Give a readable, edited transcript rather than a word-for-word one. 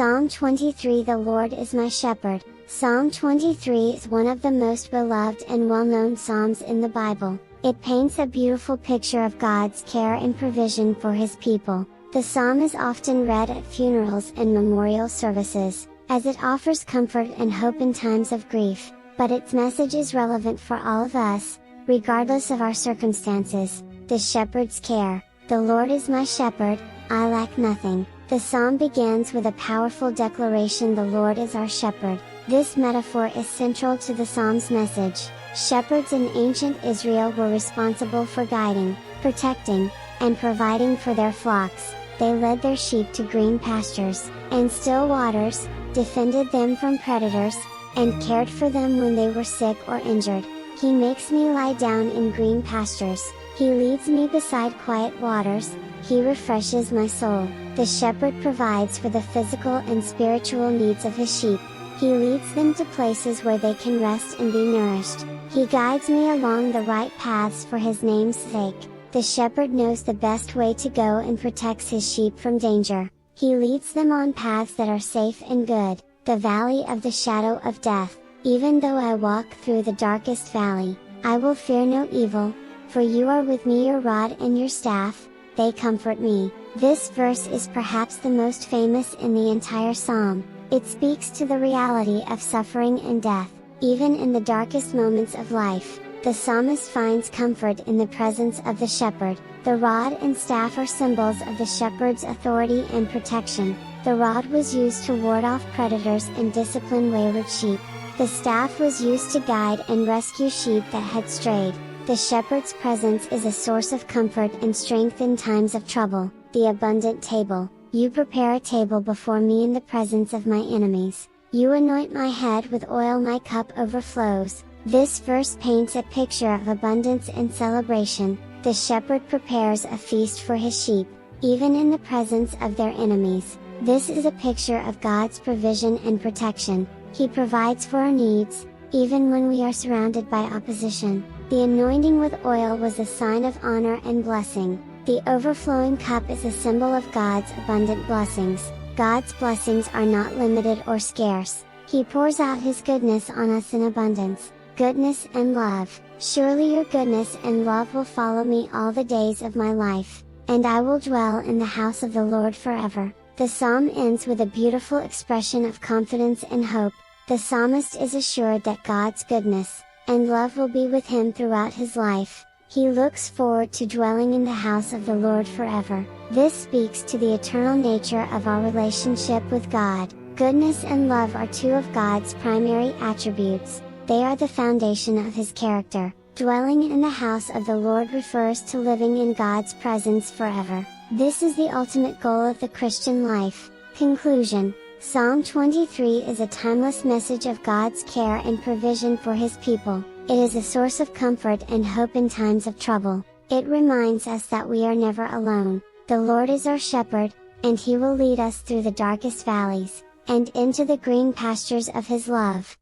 Psalm 23. The Lord is my shepherd. Psalm 23 is one of the most beloved and well-known psalms in the Bible. It paints a beautiful picture of God's care and provision for His people. The psalm is often read at funerals and memorial services, as it offers comfort and hope in times of grief, but its message is relevant for all of us, regardless of our circumstances. The shepherd's care. The Lord is my shepherd, I lack nothing. The psalm begins with a powerful declaration: the Lord is our shepherd. This metaphor is central to the psalm's message. Shepherds in ancient Israel were responsible for guiding, protecting, and providing for their flocks. They led their sheep to green pastures and still waters, defended them from predators, and cared for them when they were sick or injured. He makes me lie down in green pastures. He leads me beside quiet waters. He refreshes my soul. The shepherd provides for the physical and spiritual needs of his sheep. He leads them to places where they can rest and be nourished. He guides me along the right paths for His name's sake. The shepherd knows the best way to go and protects his sheep from danger. He leads them on paths that are safe and good. The valley of the shadow of death. Even though I walk through the darkest valley, I will fear no evil, for you are with me. Your rod and your staff, they comfort me. This verse is perhaps the most famous in the entire psalm. It speaks to the reality of suffering and death. Even in the darkest moments of life, the psalmist finds comfort in the presence of the shepherd. The rod and staff are symbols of the shepherd's authority and protection. The rod was used to ward off predators and discipline wayward sheep. The staff was used to guide and rescue sheep that had strayed. The shepherd's presence is a source of comfort and strength in times of trouble. The abundant table. You prepare a table before me in the presence of my enemies. You anoint my head with oil, my cup overflows. This verse paints a picture of abundance and celebration. The shepherd prepares a feast for his sheep, even in the presence of their enemies. This is a picture of God's provision and protection. He provides for our needs, even when we are surrounded by opposition. The anointing with oil was a sign of honor and blessing. The overflowing cup is a symbol of God's abundant blessings. God's blessings are not limited or scarce. He pours out His goodness on us in abundance. Goodness and love. Surely your goodness and love will follow me all the days of my life, and I will dwell in the house of the Lord forever. The psalm ends with a beautiful expression of confidence and hope. The psalmist is assured that God's goodness and love will be with him throughout his life. He looks forward to dwelling in the house of the Lord forever. This speaks to the eternal nature of our relationship with God. Goodness and love are two of God's primary attributes. They are the foundation of His character. Dwelling in the house of the Lord refers to living in God's presence forever. This is the ultimate goal of the Christian life. Conclusion. Psalm 23 is a timeless message of God's care and provision for His people. It is a source of comfort and hope in times of trouble. It reminds us that we are never alone. The Lord is our shepherd, and He will lead us through the darkest valleys, and into the green pastures of His love.